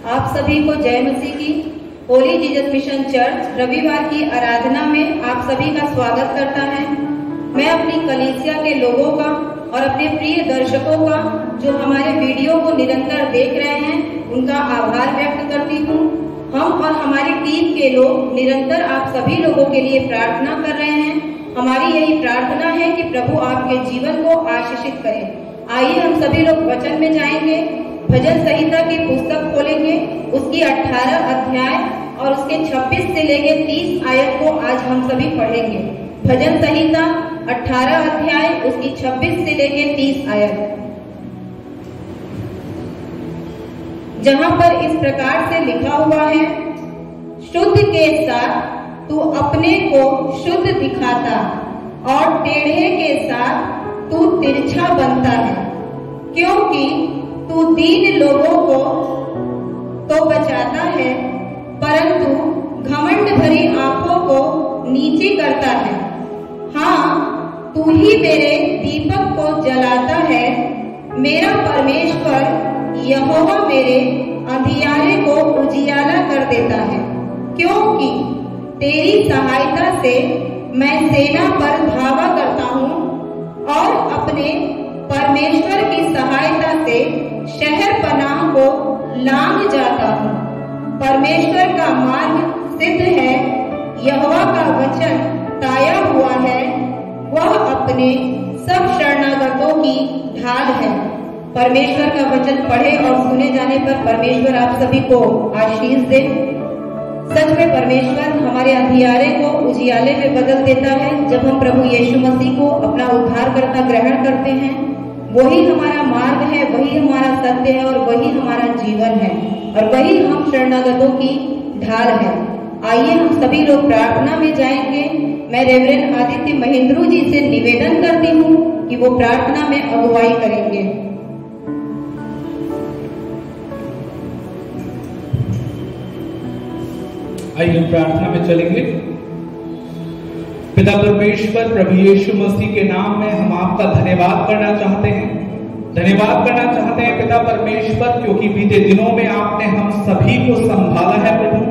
आप सभी को जय मसीह की। होली जीसस मिशन चर्च रविवार की आराधना में आप सभी का स्वागत करता है। मैं अपनी कलीसिया के लोगों का और अपने प्रिय दर्शकों का जो हमारे वीडियो को निरंतर देख रहे हैं उनका आभार व्यक्त करती हूँ। हम और हमारी टीम के लोग निरंतर आप सभी लोगों के लिए प्रार्थना कर रहे हैं। हमारी यही प्रार्थना है कि प्रभु आपके जीवन को आशीषित करे। आइए हम सभी लोग वचन में जाएंगे। भजन संहिता की पुस्तक खोलेंगे, उसकी 18 अध्याय और उसके 26 से लेके 30 आयत को आज हम सभी पढ़ेंगे। भजन संहिता 18 अध्याय उसकी 26 से लेके 30 आयत, जहाँ पर इस प्रकार से लिखा हुआ है, शुद्ध के साथ तू अपने को शुद्ध दिखाता और टेढ़े के साथ तू तिरछा बनता है, क्योंकि तू दीन लोगों को तो बचाता है परंतु घमंड भरी आंखों को नीची करता है। हाँ, तू ही मेरे दीपक को जलाता है। मेरा परमेश्वर यहोवा मेरे अंधियारे को उजियाला कर देता है, क्योंकि तेरी सहायता से मैं सेना पर धावा करता हूँ और अपने परमेश्वर की सहायता से शहर पनाह को लांघ जाता हूँ। परमेश्वर का मार्ग सिद्ध है, यहोवा का वचन ताया हुआ है, वह अपने सब शरणागतों की ढाल है। परमेश्वर का वचन पढ़े और सुने जाने पर परमेश्वर आप सभी को आशीष दे। सच में परमेश्वर हमारे अंधियारे को उजियाले में बदल देता है। जब हम प्रभु यीशु मसीह को अपना उद्धारकर्ता ग्रहण करते हैं, वही हमारा मार्ग है, वही हमारा सत्य है और वही हमारा जीवन है और वही हम शरणागतों की ढाल है। आइए हम सभी लोग प्रार्थना में जाएंगे। मैं रेवरेंड आदित्य महेंद्रू जी से निवेदन करती हूँ कि वो प्रार्थना में अगुवाई करेंगे। आइए हम प्रार्थना में चलेंगे। पिता परमेश्वर, प्रभु यीशु मसीह के नाम में हम आपका धन्यवाद करना चाहते हैं। धन्यवाद करना चाहते हैं पिता परमेश्वर, क्योंकि बीते दिनों में आपने हम सभी को संभाला है प्रभु।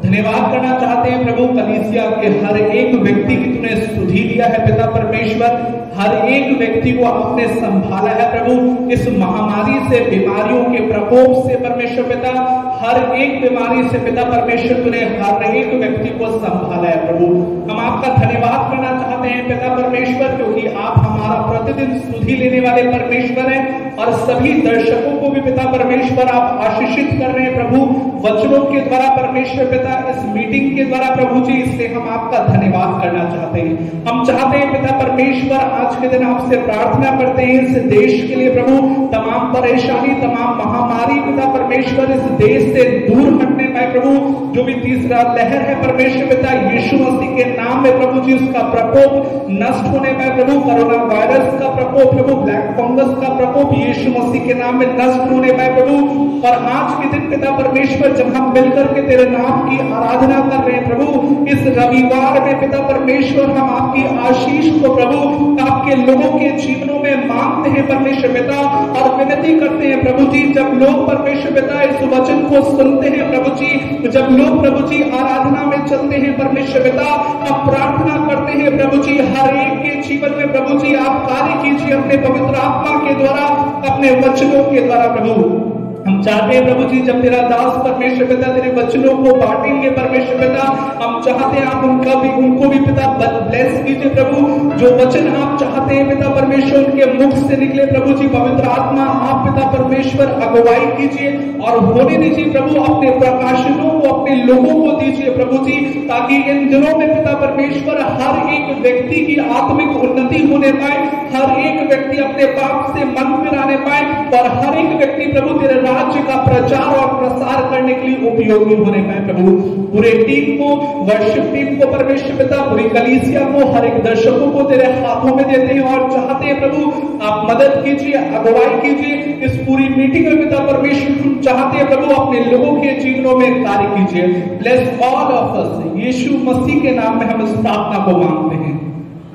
धन्यवाद करना चाहते हैं प्रभु, कलीसिया के हर एक व्यक्ति की तूने सुधि दिया है पिता परमेश्वर। हर एक व्यक्ति को आपने संभाला है प्रभु। इस महामारी से, बीमारियों के प्रकोप से परमेश्वर पिता, हर एक बीमारी से पिता परमेश्वर तूने हर एक व्यक्ति को संभाला है प्रभु। हम आपका धन्यवाद करना चाहते हैं पिता परमेश्वर, क्योंकि आप हमारा प्रतिदिन सुधि लेने वाले परमेश्वर हैं और सभी दर्शकों को भी पिता परमेश्वर आप आशीषित कर रहे हैं प्रभु, वचनों के द्वारा परमेश्वर पिता, इस मीटिंग के द्वारा प्रभु जी। इसलिए हम आपका धन्यवाद करना चाहते हैं। हम चाहते हैं पिता परमेश्वर, आज के दिन आपसे प्रार्थना करते हैं इस देश के लिए प्रभु। तमाम परेशानी, तमाम महामारी पिता परमेश्वर इस देश से दूर हटने पाए प्रभु। जो भी तीसरा लहर है परमेश्वर पिता, यीशु मसीह के नाम में प्रभु जी उसका प्रकोप नष्ट होने पाए प्रभु। कोरोना वायरस का प्रकोप प्रभु, ब्लैक फंगस का प्रकोप यीशु मसीह के नाम में नष्ट होने पाए प्रभु। और आज के दिन पिता परमेश्वर, जब हम मिलकर के तेरे नाम की आराधना कर रहे हैं प्रभु, इस रविवार में पिता परमेश्वर हम आपकी आशीष को प्रभु आपके लोगों के जीवनों में मांगते हैं परमेश्वर पिता और विनती करते हैं प्रभु जी। जब लोग परमेश्वर पिता इस वचन को सुनते हैं प्रभु जी, जब लोग प्रभु जी आराधना में चलते हैं परमेश्वर पिता, हम प्रार्थना करते हैं प्रभु जी, हर एक के जीवन में प्रभु जी आप कार्य कीजिए अपने पवित्र आत्मा के द्वारा, अपने वचनों के द्वारा प्रभु। हम चाहते हैं प्रभु जी, जब तेरा दास परमेश्वर पिता तेरे वचनों को बांटेंगे परमेश्वर पिता, हम चाहते हैं आप उनको भी पिता ब्लेस कीजिए प्रभु। जो वचन आप चाहते हैं पिता परमेश्वर उनके मुख से निकले प्रभु जी, पवित्र आत्मा आप पिता परमेश्वर अगुवाई कीजिए और होने दीजिए प्रभु। अपने प्रकाशनों को अपने लोगों को दीजिए प्रभु जी, ताकि इन दिनों में पिता परमेश्वर हर एक व्यक्ति की आत्मिक उन्नति होने पाए, हर एक व्यक्ति अपने पाप से मन फिराने पाए और हर एक व्यक्ति प्रभु तेरे राज्य का प्रचार और प्रसार करने के लिए उपयोगी होने पाए प्रभु। पूरे टीम को, वर्शिप टीम को परमेश्वर पिता, पूरी कलीसिया को, हर एक दर्शकों को तेरे हाथों में देते हैं और चाहते हैं प्रभु आप मदद कीजिए, अगुवाई कीजिए इस पूरी मीटिंग में पिता परमेश्वर। चाहते हैं प्रभु अपने लोगों के जीवनों में कार्य कीजिए। ब्लेस ऑल ऑफ अस, यीशु मसीह के नाम में हम इस प्रार्थना को मांगते हैं,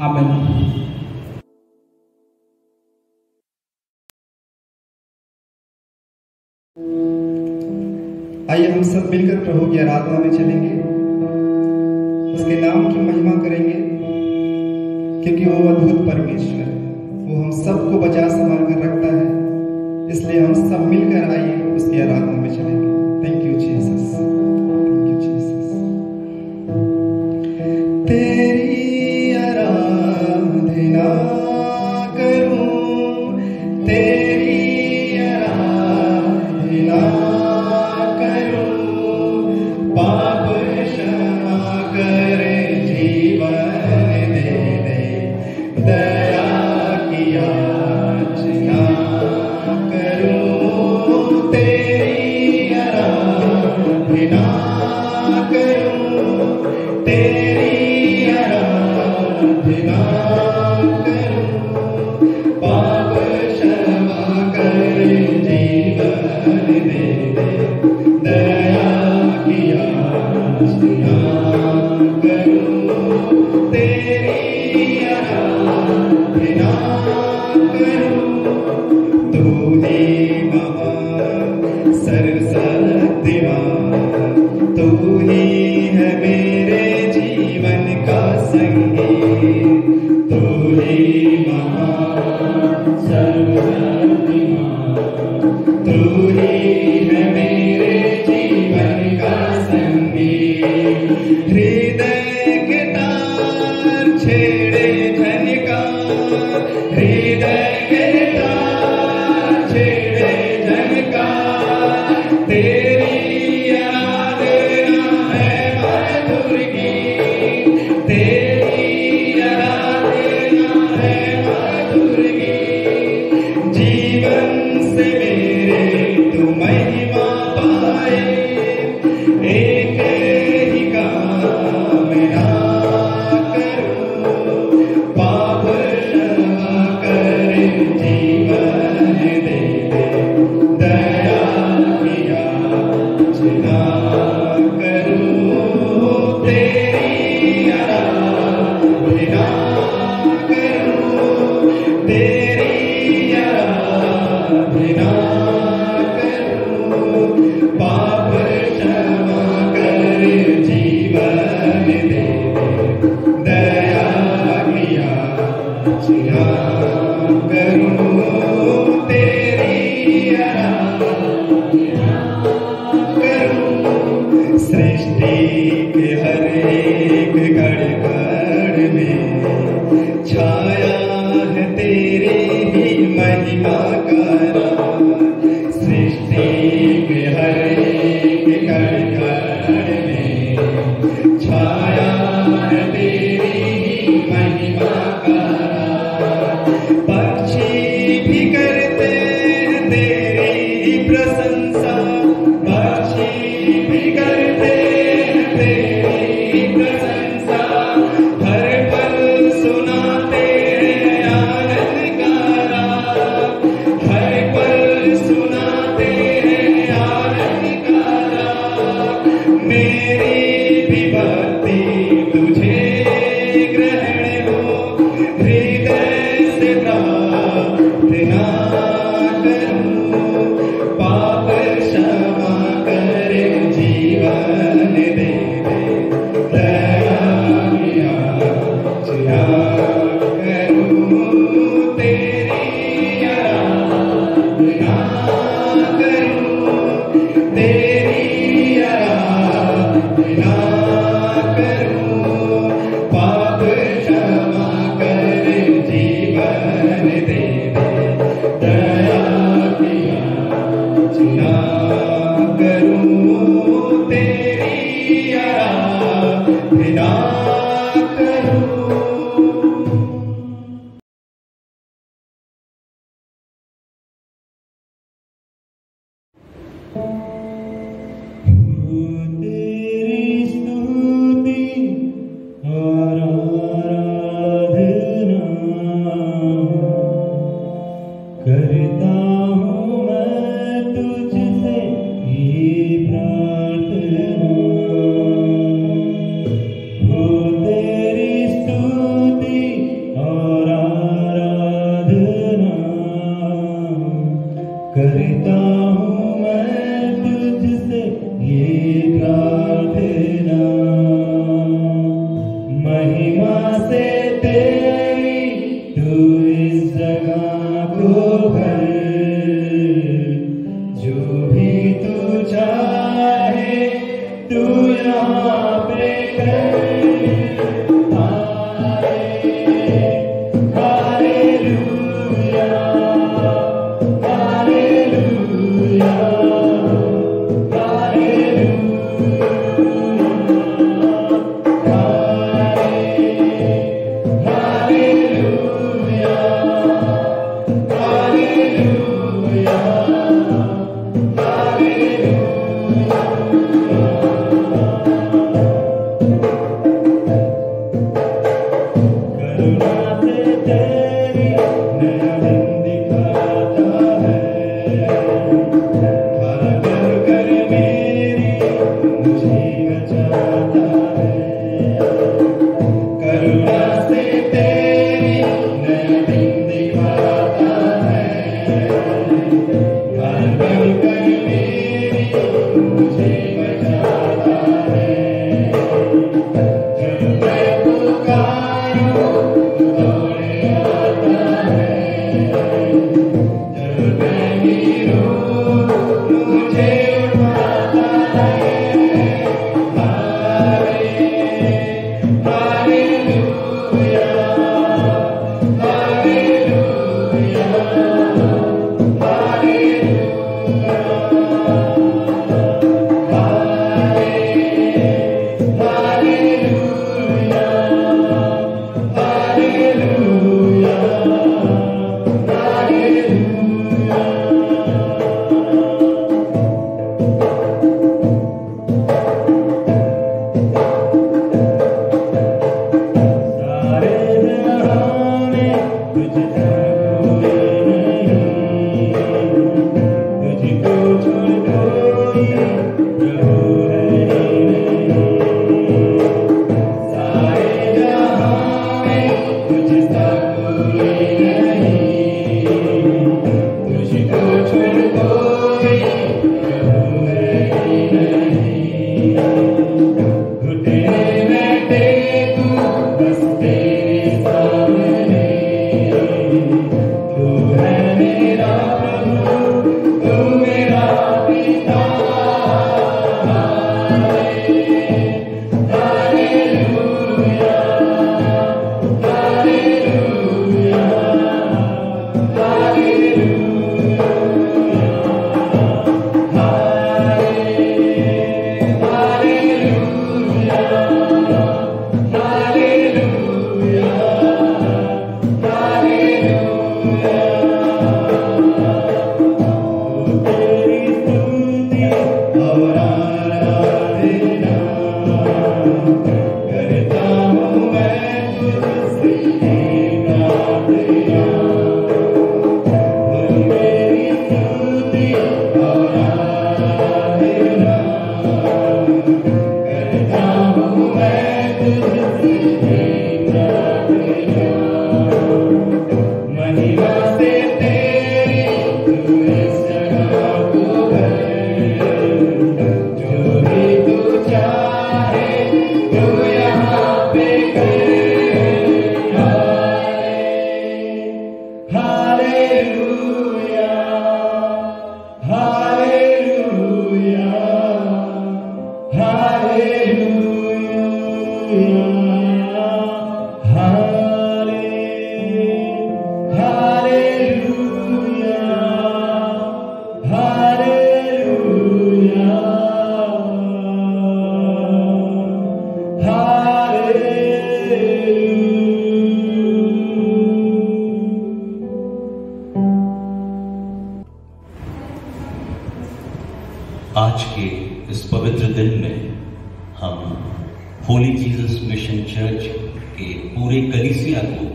आमीन। आइए हम सब मिलकर प्रभु की आराधना में चलेंगे, उसके नाम की महिमा करेंगे, क्योंकि वो अद्भुत परमेश्वर है। वो हम सबको बचा संभाल कर रखता है, इसलिए हम सब मिलकर आइए उसकी आराधना में चलेंगे। Thank you Jesus, thank you Jesus. तेरी आराधना करूं, तेरी आराधना करूं, पाप क्षमा कर जीवन दे दे, दया की याचना करूं, तेरी आराधना करूं, तेरी आराधना करूं, पाप क्षमा कर जीवन दे दे, दया की याचना करूं, तेरी आराधना करूं। तू ही महान सर्वशक्तिमान, तू ही है मेरे जीवन का संगी, तू ही महान सर्वशक्तिमान, तू ही है मेरे जीवन का संगी। हृदय के तार छेड़े झनकार, हृदय के तार छेड़े झनकार, तेरी आराधना है मधुर गीत, तेरी आराधना है मधुर गीत। जीवन से मेरे तू महिमा पाए, एक ही कामना करूं, पाप क्षमा कर जीवन दे दे, दया की याचना करूं, तेरी आराधना करूं, तेरी आराधना करूं, पाप क्षमा कर जीवन दे दे, दया की याचना करूं, तेरी आराधना करूं। सृष्टि के हर एक कण कण में छाया है तेरी ही महिमा का राज, सृष्टि के हर एक कण कण में छाया है तेरी ही महिमा का राज। पक्षी भी करते हैं तेरी प्रशंसा, पक्षी भी करते हैं तेरी प्रशंसा, हर पल सुनाते हैं आनंद का राग, हर पल सुनाते हैं आनंद का राग। मेरी भी भक्ति तुझे ग्रहण हो, हृदय से प्रार्थना करूं, पाप क्षमा कर जीवन दे दे, दया की याचना करूं, तेरी आराधना करूं, तेरी आराधना करूं, पाप क्षमा कर जीवन दे दे, दया की याचना करूं, तेरी आराधना करूं। तेरी स्तुति और आराधना करता हूँ मैं तुझसे ये प्रार्थना, हो तेरी स्तुति और आराधना करता हूँ मैं तुझसे आज के इस पवित्र दिन में हम होली जीसस मिशन चर्च के पूरे कलीसिया को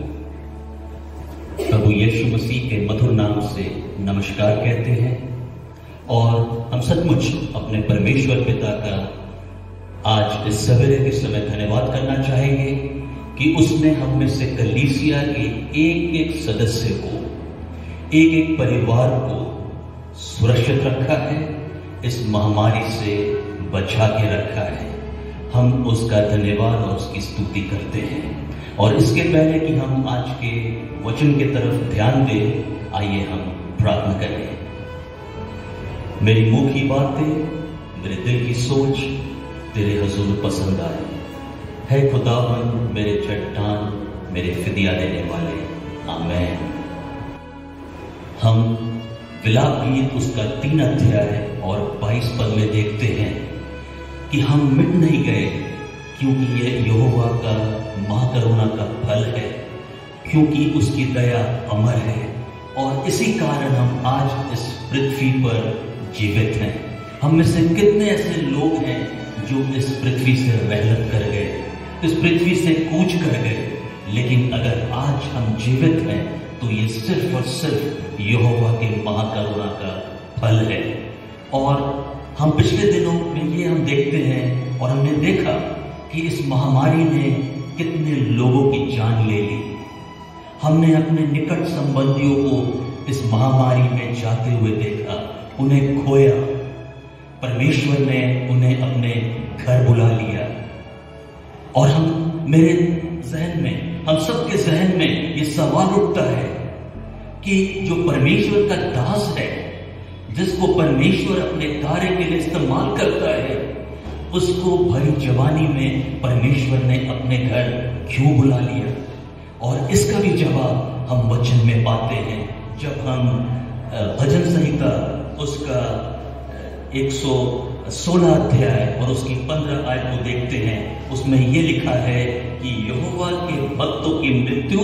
प्रभु यीशु मसीह के मधुर नाम से नमस्कार कहते हैं और हम सचमुच अपने परमेश्वर पिता का आज इस सवेरे के समय धन्यवाद करना चाहेंगे कि उसने हम में से कलीसिया के एक एक सदस्य को, एक एक परिवार को सुरक्षित रखा है, इस महामारी से बचा के रखा है। हम उसका धन्यवाद और उसकी स्तुति करते हैं। और इसके पहले कि हम आज के वचन की तरफ ध्यान दें, आइए हम प्रार्थना करें। मेरी मुंह की बातें, मेरे दिल की सोच तेरे हुजूर पसंद आए। है खुदावन मेरे चट्टान, मेरे फिदिया देने वाले, आमीन। हम विलाप गीत उसका 3 अध्याय और 22 पद में देखते हैं कि हम मिट नहीं गए, क्योंकि यह यहोवा का महाकरुणा का फल है, क्योंकि उसकी दया अमर है, और इसी कारण हम आज इस पृथ्वी पर जीवित हैं। हम में से कितने ऐसे लोग हैं जो इस पृथ्वी से रहलत कर गए, इस पृथ्वी से कूच कर गए, लेकिन अगर आज हम जीवित हैं तो ये सिर्फ और सिर्फ यहोवा के महाकरुणा का फल है। और हम पिछले दिनों में ये हम देखते हैं और हमने देखा कि इस महामारी ने कितने लोगों की जान ले ली। हमने अपने निकट संबंधियों को इस महामारी में जाते हुए देखा, उन्हें खोया। परमेश्वर ने उन्हें अपने घर बुला लिया। और मेरे जहन में, हम सबके जहन में ये सवाल उठता है कि जो परमेश्वर का दास है, जिसको परमेश्वर अपने कार्य के लिए इस्तेमाल करता है, उसको भरी जवानी में परमेश्वर ने अपने घर क्यों बुला लिया? और इसका भी जवाब हम वचन में पाते हैं। जब हम भजन संहिता उसका 116 अध्याय और उसकी 15 आयत को देखते हैं, उसमें यह लिखा है कि यहोवा के भक्तों की मृत्यु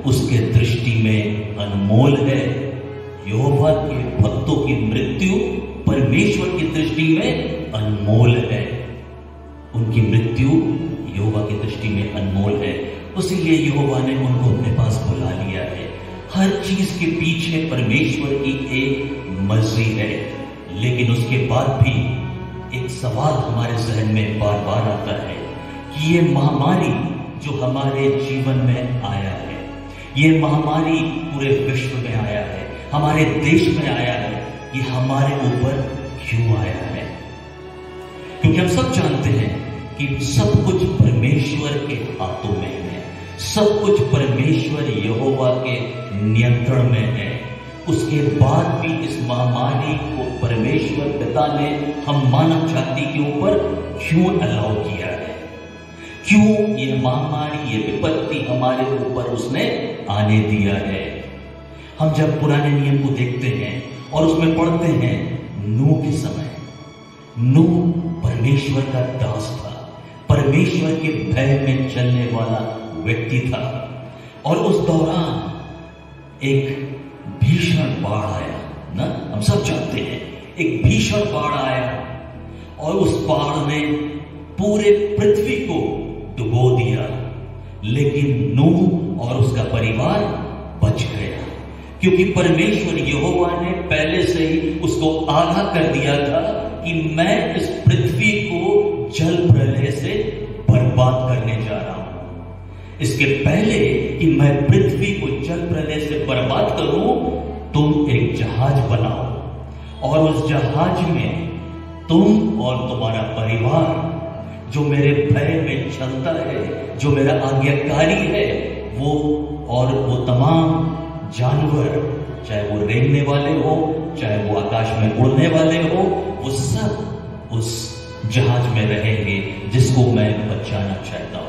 उसके दृष्टि में अनमोल है। यहोवा के भक्तों की मृत्यु परमेश्वर की दृष्टि में अनमोल है। उनकी मृत्यु यहोवा की दृष्टि में अनमोल है, इसीलिए यहोवा ने उनको अपने पास बुला लिया है। हर चीज के पीछे परमेश्वर की एक मर्जी है, लेकिन उसके बाद भी एक सवाल हमारे जहन में बार बार आता है कि ये महामारी जो हमारे जीवन में आया है, ये महामारी पूरे विश्व में आया है, हमारे देश में आया है, ये हमारे ऊपर क्यों आया है? क्योंकि हम सब जानते हैं कि सब कुछ परमेश्वर के हाथों में है, सब कुछ परमेश्वर यहोवा के नियंत्रण में है। उसके बाद भी इस महामारी को परमेश्वर पिता ने हम मानव जाति के ऊपर क्यों अलाउ किया है? क्यों ये महामारी, ये विपत्ति हमारे ऊपर उसने आने दिया है? हम जब पुराने नियम को देखते हैं और उसमें पढ़ते हैं, नूह के समय, नूह परमेश्वर का दास था, परमेश्वर के भय में चलने वाला व्यक्ति था, और उस दौरान एक भीषण बाढ़ आया ना, हम सब जानते हैं, एक भीषण बाढ़ आया और उस बाढ़ ने पूरे पृथ्वी को डुबो दिया, लेकिन नूह और उसका परिवार बच गया, क्योंकि परमेश्वर यहोवा ने पहले से ही उसको आगाह कर दिया था कि मैं इस पृथ्वी को जल प्रलय से बर्बाद करने जा रहा हूं। इसके पहले कि मैं पृथ्वी को जल प्रलय से बर्बाद करूं, तुम एक जहाज बनाओ और उस जहाज में तुम और तुम्हारा परिवार जो मेरे भय में चलता है, जो मेरा आज्ञाकारी है, वो और वो तमाम जानवर, चाहे वो रेंगने वाले हो, चाहे वो आकाश में उड़ने वाले हो, वो सब उस जहाज में रहेंगे जिसको मैं बचाना चाहता हूं।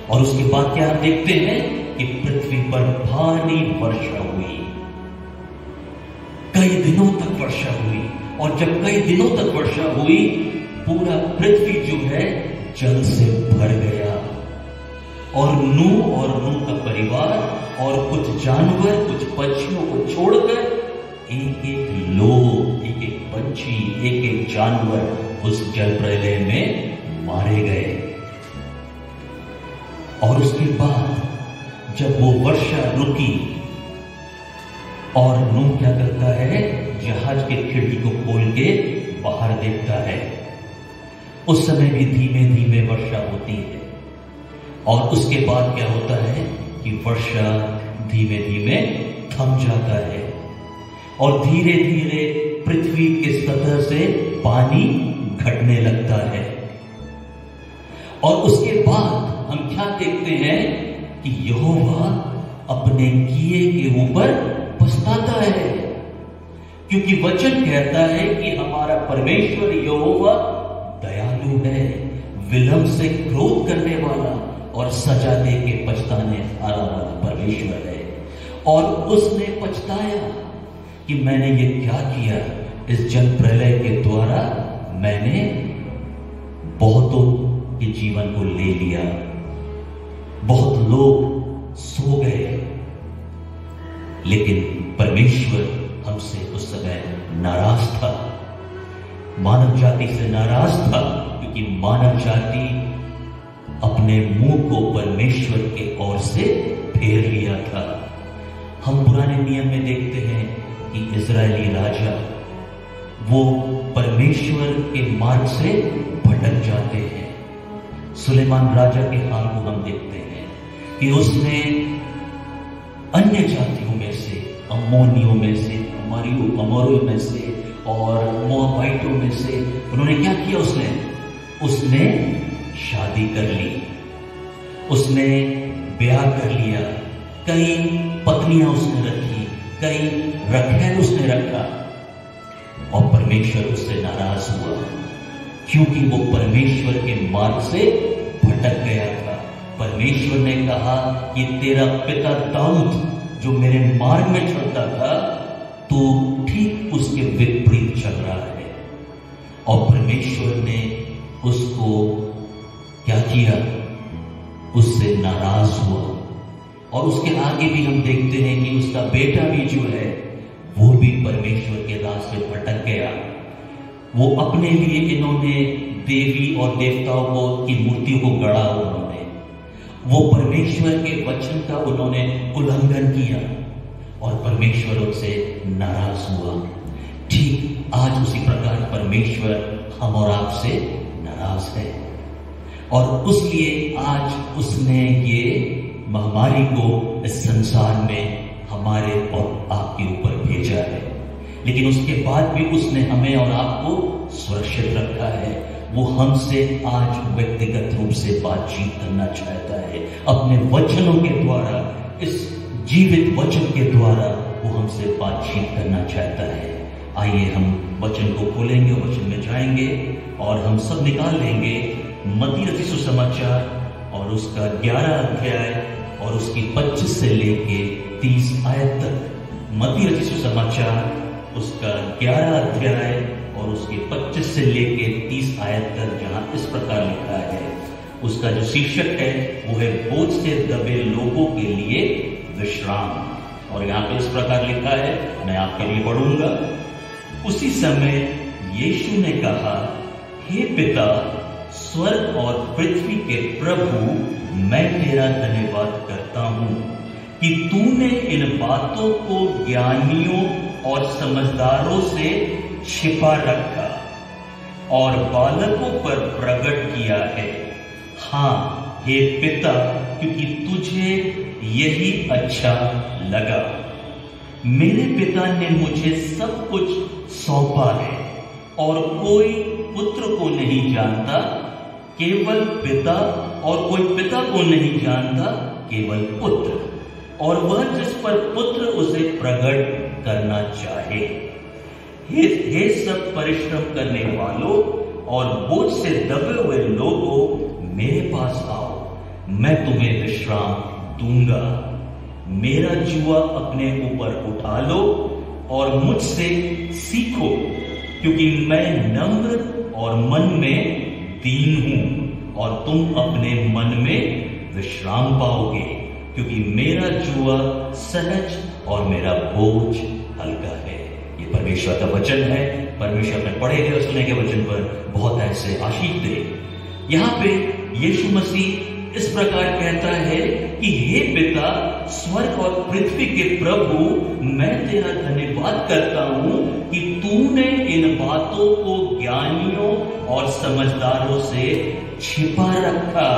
और उसके बाद क्या हम देखते हैं कि पृथ्वी पर भारी वर्षा हुई, कई दिनों तक वर्षा हुई, और जब कई दिनों तक वर्षा हुई, पूरा पृथ्वी जो है जल से भर गया, और नूह का परिवार और कुछ जानवर, कुछ पक्षियों को छोड़कर एक एक लोग, एक एक पंछी, एक एक जानवर उस जल प्रलय में मारे गए। और उसके बाद जब वो वर्षा रुकी और नूह क्या करता है, जहाज के खिड़की को खोल के बाहर देखता है। उस समय भी धीमे धीमे वर्षा होती है, और उसके बाद क्या होता है कि वर्षा धीमे धीमे थम जाता है, और धीरे धीरे पृथ्वी के सतह से पानी घटने लगता है। और उसके बाद हम क्या देखते हैं कि यहोवा अपने किए के ऊपर पछताता है, क्योंकि वचन कहता है कि हमारा परमेश्वर यहोवा दयालु है, विलंब से क्रोध करने वाला और सजा दे के पछताने वाला परमेश्वर है। और उसने पछताया कि मैंने ये क्या किया, इस जल प्रलय के द्वारा मैंने बहुतों के जीवन को ले लिया, बहुत लोग सो गए। लेकिन परमेश्वर हमसे उस समय नाराज था, मानव जाति से नाराज था, क्योंकि मानव जाति अपने मुंह को परमेश्वर के ओर से फेर लिया था। हम पुराने नियम में देखते हैं कि इजरायली राजा वो परमेश्वर के मार्ग से भटक जाते हैं। सुलेमान राजा के हाल को हम देखते हैं कि उसने अन्य जातियों में से, अम्मोनियों में से, अमोरियों में से और मोआबाइटों में से उन्होंने क्या किया, उसने शादी कर ली, उसने ब्याह कर लिया, कई पत्नियां उसने रखी, कई रखैल उसने रखा, और परमेश्वर उससे नाराज हुआ, क्योंकि वो परमेश्वर के मार्ग से भटक गया था। परमेश्वर ने कहा कि तेरा पिता दाऊद जो मेरे मार्ग में चलता था, तो ठीक उसके विपरीत चल रहा है। और परमेश्वर ने उसको क्या किया, उससे नाराज हुआ। और उसके आगे भी हम देखते हैं कि उसका बेटा भी जो है वो भी परमेश्वर के रास्ते भटक गया। वो अपने लिए इन्होंने देवी और देवताओं को की मूर्तियों को गढ़ा, उन्होंने वो परमेश्वर के वचन का उन्होंने उल्लंघन किया और परमेश्वर उनसे नाराज हुआ। ठीक आज उसी प्रकार परमेश्वर हम और आपसे नाराज है और उसलिए आज उसने ये महामारी को इस संसार में हमारे और आपके ऊपर भेजा है। लेकिन उसके बाद भी उसने हमें और आपको सुरक्षित रखा है। वो हमसे आज व्यक्तिगत रूप से बातचीत करना चाहता है अपने वचनों के द्वारा, इस जीवित वचन के द्वारा वो हमसे बातचीत करना चाहता है। आइए हम वचन को खोलेंगे, वचन में जाएंगे और हम सब निकाल लेंगे मत्ती रचित सुसमाचार और उसका 11 अध्याय और उसकी 25 से लेके 30 आयत तक। मत्ती रचित सुसमाचार उसका 11 अध्याय और उसके 25 से लेके 30 आयत तक, जहां इस प्रकार लिखा है। उसका जो शीर्षक है वो है बोझ से दबे लोगों के लिए विश्राम। और यहां पे इस प्रकार लिखा है, मैं आपके लिए पढ़ूंगा। उसी समय यीशु ने कहा, हे पिता, स्वर्ग और पृथ्वी के प्रभु, मैं तेरा धन्यवाद करता हूं कि तूने इन बातों को ज्ञानियों और समझदारों से छिपा रखा और बालकों पर प्रकट किया है। हाँ हे पिता, क्योंकि तुझे यही अच्छा लगा। मेरे पिता ने मुझे सब कुछ सौंपा है और कोई पुत्र को नहीं जानता, केवल पिता, और कोई पिता को नहीं जानता, केवल पुत्र, और वह जिस पर पुत्र उसे प्रकट करना चाहे। हे सब परिश्रम करने वालों और बोझ से दबे हुए लोगों, मेरे पास आओ, मैं तुम्हें विश्राम दूंगा। मेरा जुआ अपने ऊपर उठा लो और मुझसे सीखो, क्योंकि मैं नम्र और मन में दीन हूं, और तुम अपने मन में विश्राम पाओगे, क्योंकि मेरा जुआ सहज और मेरा बोझ हल्का है। ये परमेश्वर का वचन है। परमेश्वर ने पढ़े गए और सुने गए वचन पर बहुत ऐसे आशीष दे। यहां पे यीशु मसीह इस प्रकार कहता है कि हे पिता, स्वर्ग और पृथ्वी के प्रभु, मैं तेरा धन्यवाद करता हूं कि तूने इन बातों को ज्ञानियों और समझदारों से छिपा रखा।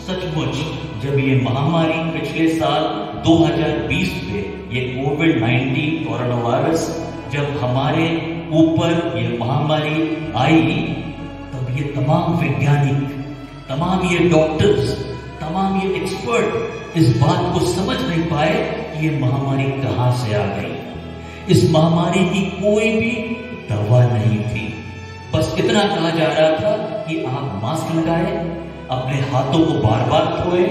सचमुच जब ये महामारी पिछले साल 2020 में ये कोविड-19 कोरोना वायरस जब हमारे ऊपर ये महामारी आई, तब ये तमाम वैज्ञानिक, तमाम ये डॉक्टर्स, तमाम ये एक्सपर्ट इस बात को समझ नहीं पाए कि ये महामारी कहां से आ गई। इस महामारी की कोई भी दवा नहीं थी। बस इतना कहा जा रहा था कि आप मास्क लगाएं, अपने हाथों को बार बार धोएं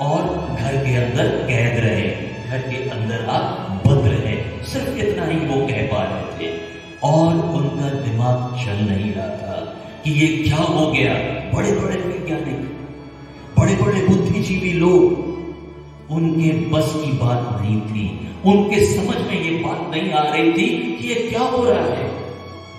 और घर के अंदर कैद रहे, घर के अंदर आप बंद रहे। सिर्फ इतना ही वो कह पा रहे थे और उनका दिमाग चल नहीं रहा था कि ये क्या हो गया। बड़े बड़े वैज्ञानिक, बड़े बड़े बुद्धिजीवी लोग, उनके बस की बात नहीं थी, उनके समझ में ये बात नहीं आ रही थी कि ये क्या हो रहा है।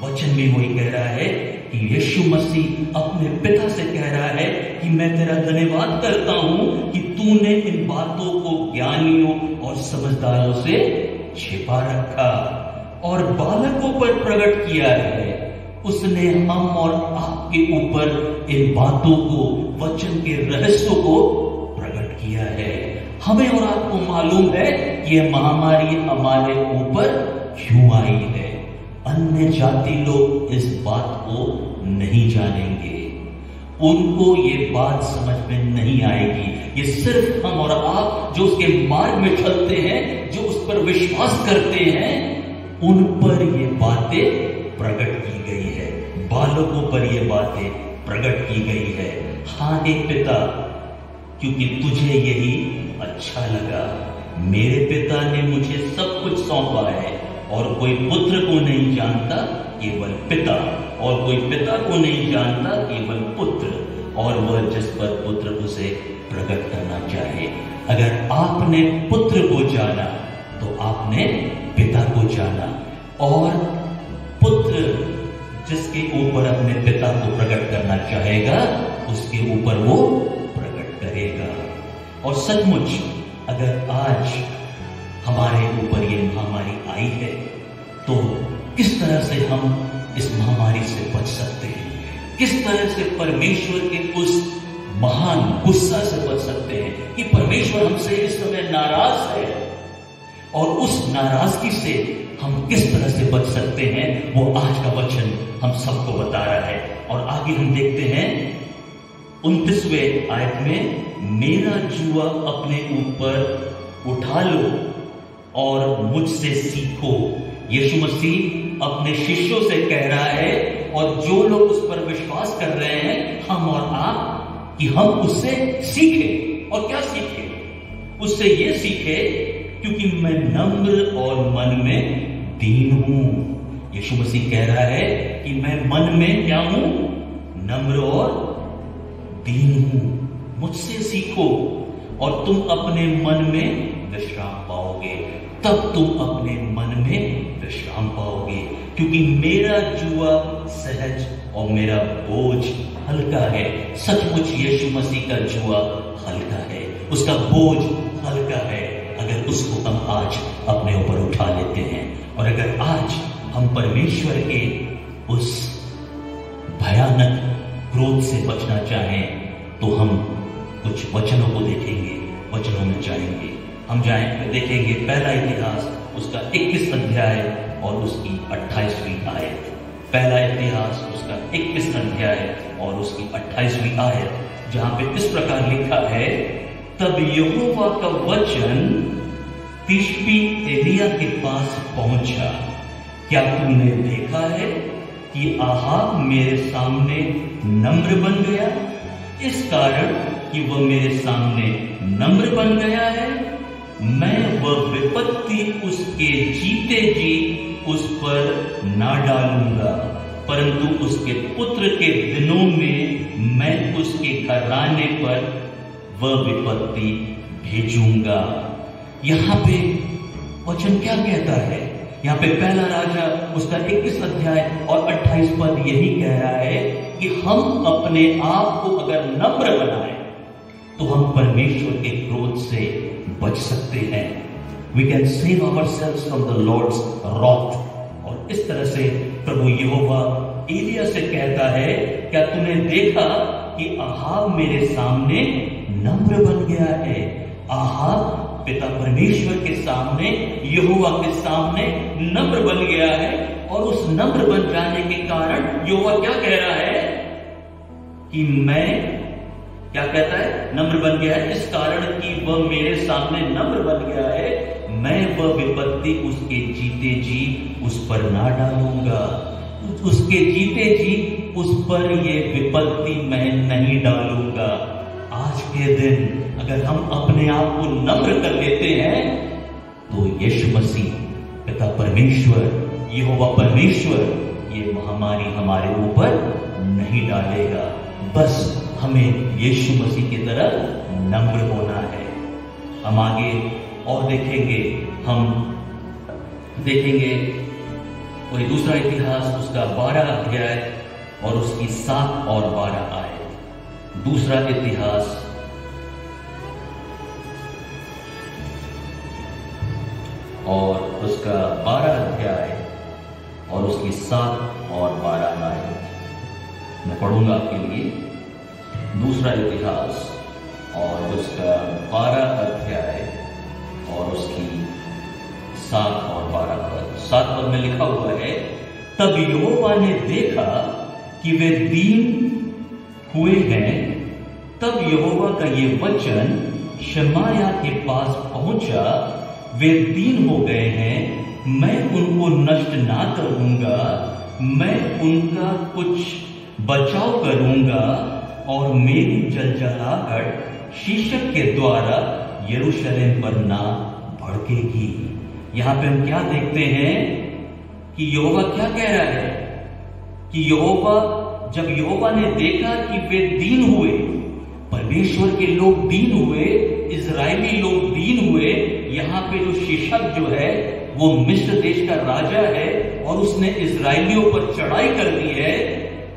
वचन भी वही कह रहा है कि यीशु मसीह अपने पिता से कह रहा है कि मैं तेरा धन्यवाद करता हूं कि तूने इन बातों को ज्ञानियों और समझदारों से छिपा रखा और बालकों पर प्रकट किया है। उसने हम और आपके ऊपर इन बातों को, वचन के रहस्यों को प्रकट किया है। हमें और आपको मालूम है कि यह महामारी हमारे ऊपर क्यों आई है। अन्य जाति लोग इस बात को नहीं जानेंगे, उनको ये बात समझ में नहीं आएगी। ये सिर्फ हम और आप जो उसके मार्ग में चलते हैं, जो उस पर विश्वास करते हैं, उन पर ये बातें प्रकट की गई है, बालकों पर ये बातें प्रकट की गई है। हाँ हे पिता, क्योंकि तुझे यही अच्छा लगा। मेरे पिता ने मुझे सब कुछ सौंपा है और कोई पुत्र को नहीं जानता, केवल पिता, और कोई पिता को नहीं जानता केवल पुत्र, और वह जिस पर पुत्र उसे प्रकट करना चाहे। अगर आपने पुत्र को जाना तो आपने पिता को जाना, और पुत्र जिसके ऊपर अपने पिता को प्रकट करना चाहेगा उसके ऊपर वो प्रकट करेगा। और सचमुच अगर आज हमारे ऊपर ये महामारी आई है तो किस तरह से हम इस महामारी से बच सकते हैं, किस तरह से परमेश्वर के उस महान गुस्सा से बच सकते हैं कि परमेश्वर हमसे इस समय नाराज है, और उस नाराजगी से हम किस तरह से बच सकते हैं वो आज का वचन हम सबको बता रहा है। और आगे हम देखते हैं 29वें आयत में, मेरा जुआ अपने ऊपर उठा लो और मुझसे सीखो। यीशु मसीह अपने शिष्यों से कह रहा है, और जो लोग उस पर विश्वास कर रहे हैं, हम और आप, कि हम उससे सीखें। और क्या सीखें? उससे ये सीखें क्योंकि मैं नम्र और मन में दीन हूं। यीशु मसीह कह रहा है कि मैं मन में क्या हूं? नम्र और दीन हूं। मुझसे सीखो और तुम अपने मन में विश्राम पाओगे। तब तुम अपने मन में विश्राम पाओगे, क्योंकि मेरा जुआ सहज और मेरा बोझ हल्का है। सचमुच यीशु मसीह का जुआ हल्का है, उसका बोझ हल्का है, अगर उसको हम आज अपने ऊपर उठा लेते हैं। और अगर आज हम परमेश्वर के उस भयानक क्रोध से बचना चाहें तो हम कुछ वचनों को देखेंगे, वचनों में जाएंगे। हम देखेंगे पहला इतिहास उसका 21 अध्याय और उसकी 28वीं आयत। पहला इतिहास उसका 21 अध्याय और उसकी 28वीं आयत, जहां पे इस प्रकार लिखा है, तब यहोवा का वचन तिशबी एलिया के पास पहुंचा, क्या तुमने देखा है कि आहाब मेरे सामने नम्र बन गया? इस कारण कि वह मेरे सामने नम्र बन गया है, मैं वह विपत्ति उसके जीते जी उस पर ना डालूंगा, परंतु उसके पुत्र के दिनों में मैं उसके घराने पर वह विपत्ति भेजूंगा। यहां पे वचन क्या कहता है? यहां पे पहला राजा उसका 21 अध्याय और 28 पद यही कह रहा है कि हम अपने आप को अगर नम्र बनाएं तो हम परमेश्वर के क्रोध से बच सकते हैं। We can save ourselves from the Lord's wrath। और इस तरह से प्रभु यहोवा एलिया से कहता है, क्या तूने देखा कि आहाब मेरे सामने नम्र बन गया है? आहाब पिता परमेश्वर के सामने, यहोवा के सामने नम्र बन गया है, और उस नम्र बन जाने के कारण यहोवा क्या कह रहा है कि मैं, क्या कहता है? नम्र बन गया है, इस कारण कि वह मेरे सामने नम्र बन गया है, मैं वह विपत्ति उसके जीते जी उस पर ना डालूंगा। उसके जीते जी उस पर ये विपत्ति मैं नहीं डालूंगा। आज के दिन अगर हम अपने आप को नम्र कर लेते हैं तो यीशु मसीह, पिता परमेश्वर, यहोवा परमेश्वर ये महामारी हमारे ऊपर नहीं डालेगा। बस हमें यीशु मसीह की तरह नम्र होना है। हम आगे और देखेंगे, हम देखेंगे कोई दूसरा इतिहास उसका 12 अध्याय और उसकी 7 और 12 आयत। दूसरा इतिहास और उसका 12 अध्याय और उसकी 7 और 12 आयत मैं पढ़ूंगा आपके लिए। दूसरा इतिहास और उसका 12 अध्याय और उसकी 7 और 12 पद। 7 पद में लिखा हुआ है, तब यहोवा ने देखा कि वे दीन हुए हैं। तब यहोवा का ये वचन शमाया के पास पहुंचा, वे दीन हो गए हैं, मैं उनको नष्ट ना करूंगा, मैं उनका कुछ बचाव करूंगा, और मेरी जलजलाहट शीशक के द्वारा यरूशलेम पर ना भड़केगी। यहां पे हम क्या देखते हैं कि यहोवा क्या कह रहा है कि जब यहोवा ने देखा कि वे दीन हुए, परमेश्वर के लोग दीन हुए, इजरायली लोग दीन हुए। यहाँ पे जो शीशक जो है वो मिस्र देश का राजा है और उसने इजरायलियों पर चढ़ाई कर दी है।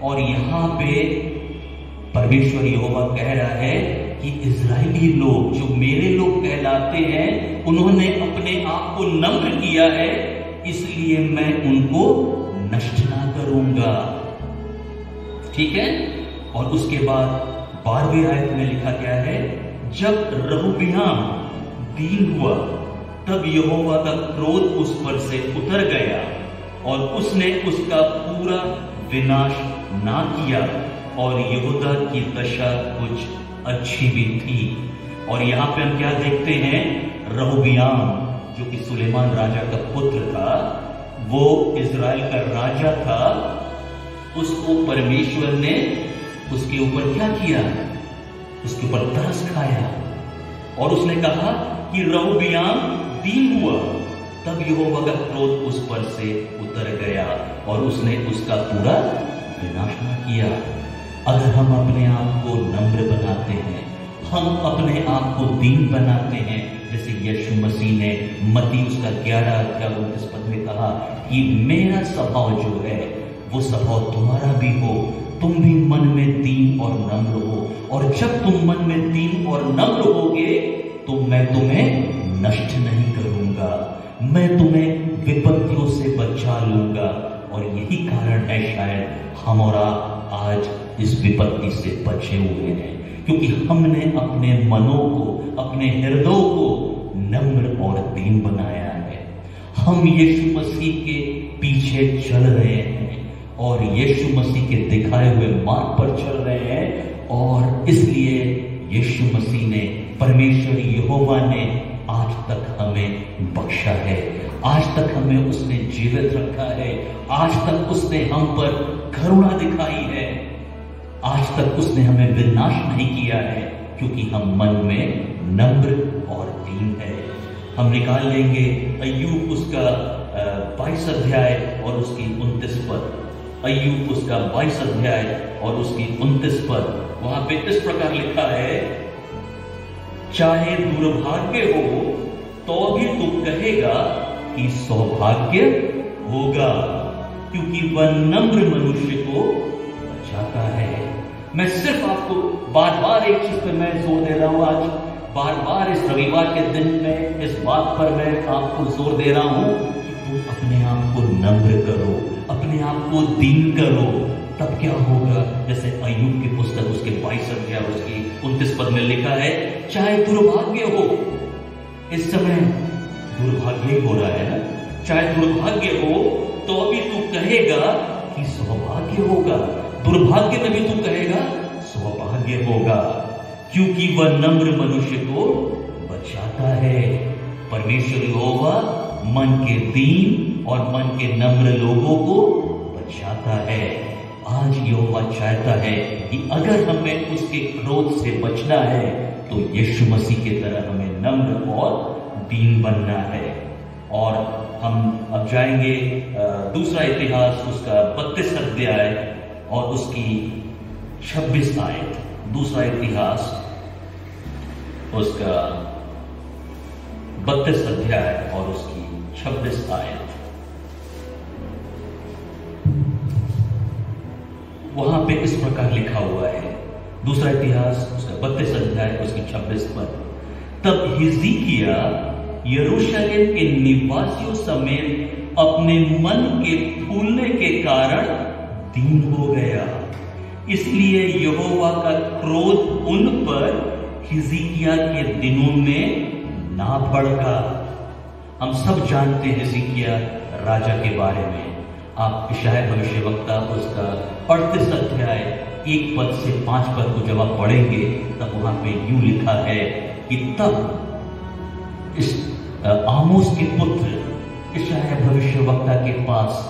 और यहाँ पे परमेश्वर यहोवा कह रहा है कि इजरायली लोग जो मेरे लोग कहलाते हैं, उन्होंने अपने आप को नम्र किया है, इसलिए मैं उनको नष्ट ना करूंगा। ठीक है। और उसके बाद 12वीं आयत में लिखा गया है, जब रहूबियाम दीन हुआ तब यहोवा का क्रोध उस पर से उतर गया और उसने उसका पूरा विनाश ना किया और यहूदा की दशा कुछ अच्छी भी थी। और यहां पे हम क्या देखते हैं, रहूबियाम जो कि सुलेमान राजा का पुत्र था, वो इजराइल का राजा था, उसको परमेश्वर ने उसके ऊपर क्या किया, उसके ऊपर तरस खाया और उसने कहा कि रहूबियाम दीन हुआ तब यहोवा का क्रोध उस पर से उतर गया और उसने उसका पूरा विनाश न किया। अगर हम अपने आप को नम्र बनाते हैं, हम अपने आप को दीन बनाते हैं, जैसे यीशु मसीह ने मत्ती उसका 11:29 पद में कहा कि मेरा स्वभाव जो है वो स्वभाव तुम्हारा भी हो, तुम भी मन में दीन और नम्र हो, और जब तुम मन में दीन और नम्र होगे तो मैं तुम्हें नष्ट नहीं करूंगा, मैं तुम्हें विपत्तियों से बचा लूंगा। और यही कारण है शायद हम और आप आज इस विपत्ति से बचे हुए हैं, क्योंकि हमने अपने मनों को, अपने हृदयों को नम्र और दीन बनाया है। हम यीशु मसीह के पीछे चल रहे हैं और यीशु मसीह के दिखाए हुए मार्ग पर चल रहे हैं, और इसलिए यीशु मसीह ने, परमेश्वर यहोवा ने आज तक हमें बख्शा है, आज तक हमें उसने जीवित रखा है, आज तक उसने हम पर करुणा दिखाई है, आज तक उसने हमें विनाश नहीं किया है, क्योंकि हम मन में नम्र और दीन है। हम निकाल लेंगे अय्यूब उसका 22 अध्याय और उसकी 29 पद। अय्यूब उसका 22 अध्याय और उसकी 29 पद, वहां पे इस प्रकार लिखा है, चाहे दुर्भाग्य हो तो भी तू कहेगा कि सौभाग्य होगा, क्योंकि वह नम्र मनुष्य को बचाता है। मैं सिर्फ आपको बार बार एक चीज पे मैं जोर दे रहा हूं, आज बार बार इस रविवार के दिन में इस बात पर मैं आपको जोर दे रहा हूं कि तुम अपने आप को नम्र करो, अपने आप को दीन करो, तब क्या होगा। जैसे अय्यूब की पुस्तक उसके 22 अध्याय उसकी 29 पद में लिखा है, चाहे दुर्भाग्य हो, इस समय दुर्भाग्य हो रहा है ना, चाहे दुर्भाग्य हो तो भी तू कहेगा कि सौभाग्य होगा, दुर्भाग्य में भी तू कहेगा सौभाग्य होगा, क्योंकि वह नम्र मनुष्य को बचाता है। परमेश्वर यहोवा मन के दीन और मन के नम्र लोगों को बचाता है। आज यहोवा चाहता है कि अगर हमें उसके क्रोध से बचना है तो यीशु मसीह की तरह हमें नम्र और दीन बनना है। और हम अब जाएंगे दूसरा इतिहास उसका 32 अध्याय और उसकी 26 आयत। दूसरा इतिहास उसका 32 अध्याय और उसकी 26 आयत। वहां पे इस प्रकार लिखा हुआ है, दूसरा इतिहास उसका 32 अध्याय उसकी 26 पद, तब हिजकिय्याह यरूशलेम के निवासियों समेत अपने मन के फूलने के कारण दीन हो गया, इसलिए यहोवा का क्रोध उन पर हिजकिय्याह के दिनों में ना भड़का। हम सब जानते हैं हिजकिय्याह राजा के बारे में। आप यशायाह भविष्यवक्ता उसका 38 अध्याय 1 पद से 5 पद को जब आप पढ़ेंगे तब वहां पे यूं लिखा है कि तब इस आमोस के पुत्र यशायाह भविष्यवक्ता के पास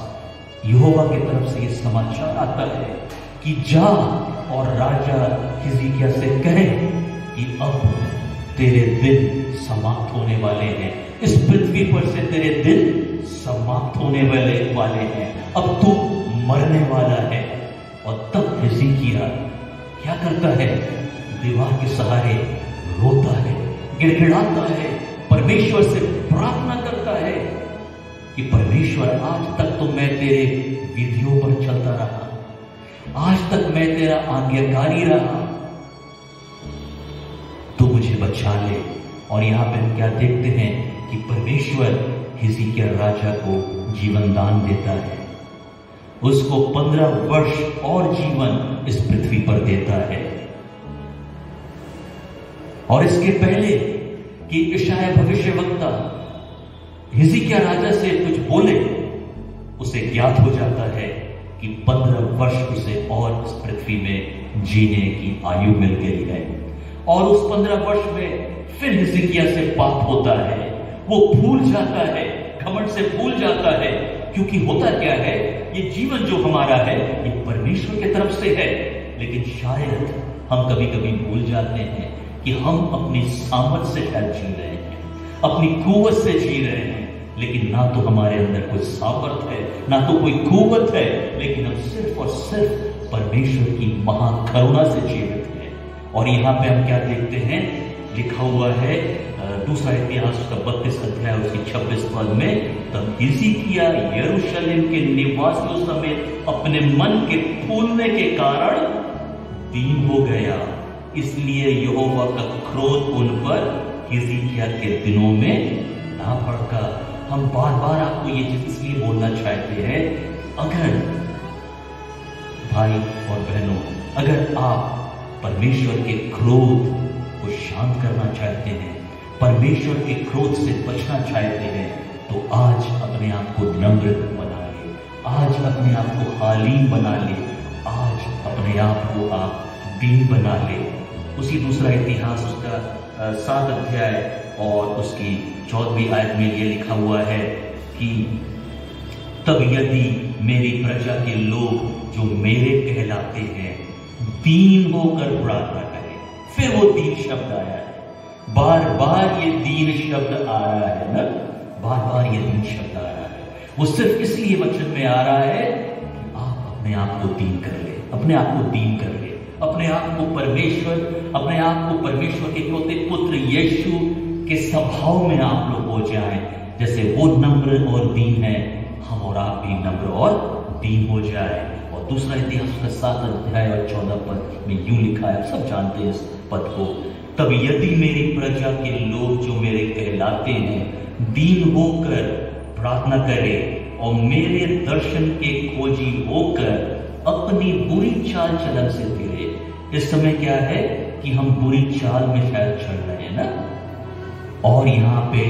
यहोवा की तरफ से ये समाचार आता है कि जा और राजा हिजकिय्याह से कहे कि अब तेरे दिन समाप्त होने वाले हैं, इस पृथ्वी पर से तेरे दिन समाप्त होने वाले हैं, अब तू मरने वाला है। और तब हिजकिय्याह क्या करता है? दीवार के सहारे रोता है, गिड़गिड़ाता है, परमेश्वर से प्रार्थना करता है कि परमेश्वर, आज तक तो मैं तेरे विधियों पर चलता रहा, आज तक मैं तेरा आज्ञाकारी रहा, तो मुझे बचा ले। और यहां पे हम क्या देखते हैं कि परमेश्वर हिजकिय्याह राजा को जीवन दान देता है, उसको 15 वर्ष और जीवन इस पृथ्वी पर देता है। और इसके पहले कि यशायाह भविष्यवक्ता हिजकिय्याह राजा से कुछ बोले, उसे ज्ञात हो जाता है कि 15 वर्ष उसे और इस पृथ्वी में जीने की आयु मिल गई है। और उस 15 वर्ष में फिर हिजकिय्याह से पाप होता है, वो भूल जाता है, घमंड से भूल जाता है। क्योंकि होता क्या है, ये जीवन जो हमारा है ये परमेश्वर की तरफ से है, लेकिन शायद हम कभी कभी भूल जाते हैं कि हम अपनी सामर्थ से शायद जी रहे हैं, अपनी कुव्वत से जी रहे हैं, लेकिन ना तो हमारे अंदर कोई सामर्थ है, ना तो कोई कुव्वत है, लेकिन हम सिर्फ और सिर्फ परमेश्वर की महाकरुणा से जीवित हैं। और यहां पे हम क्या देखते हैं, लिखा हुआ है दूसरा इतिहास का 32 अध्याय उसकी 26 पद में, तब हिजकिय्याह यरूशलेम के निवासियों समेत अपने मन के फूलने के कारण दीन हो गया, इसलिए यहोवा का क्रोध उन पर हिजकिय्याह के दिनों में ना भड़का। हम बार बार आपको ये चीज इसलिए बोलना चाहते हैं, अगर भाई और बहनों, अगर आप परमेश्वर के क्रोध को शांत करना चाहते हैं, परमेश्वर के क्रोध से बचना चाहते हैं, तो आज अपने आप को नम्र बना ले, आज अपने आप को हालीम बना ले, आज अपने आप को आप दीन बना ले। उसी दूसरा इतिहास उसका 7 अध्याय और उसकी 14वीं आयत में ये लिखा हुआ है कि तब यदि मेरी प्रजा के लोग जो मेरे कहलाते हैं दीन होकर प्रार्थना करें, फिर वो दीन शब्द आया है, बार बार ये दीन शब्द आ रहा है ना, बार बार ये दीन शब्द आ रहा है। वो सिर्फ इसलिए वचन में आ रहा है कि आप अपने आप को दीन कर ले, अपने आप को दीन कर ले, अपने आप को परमेश्वर के इकलौते पुत्र यीशु के स्वभाव में आप लोग हो जाएं। जैसे वो नम्र और दीन है, हम और आप भी नम्र और दीन हो जाए। और दूसरा इतिहास का 7 अध्याय और 14 पद में यूं लिखा है, सब जानते हैं इस पद को, तब यदि मेरी प्रजा के लोग जो मेरे कहलाते हैं दीन होकर प्रार्थना करें और मेरे दर्शन के खोजी होकर अपनी बुरी चाल चलन से फिरे। इस समय क्या है कि हम बुरी चाल में शायद चल रहे हैं ना, और यहां पे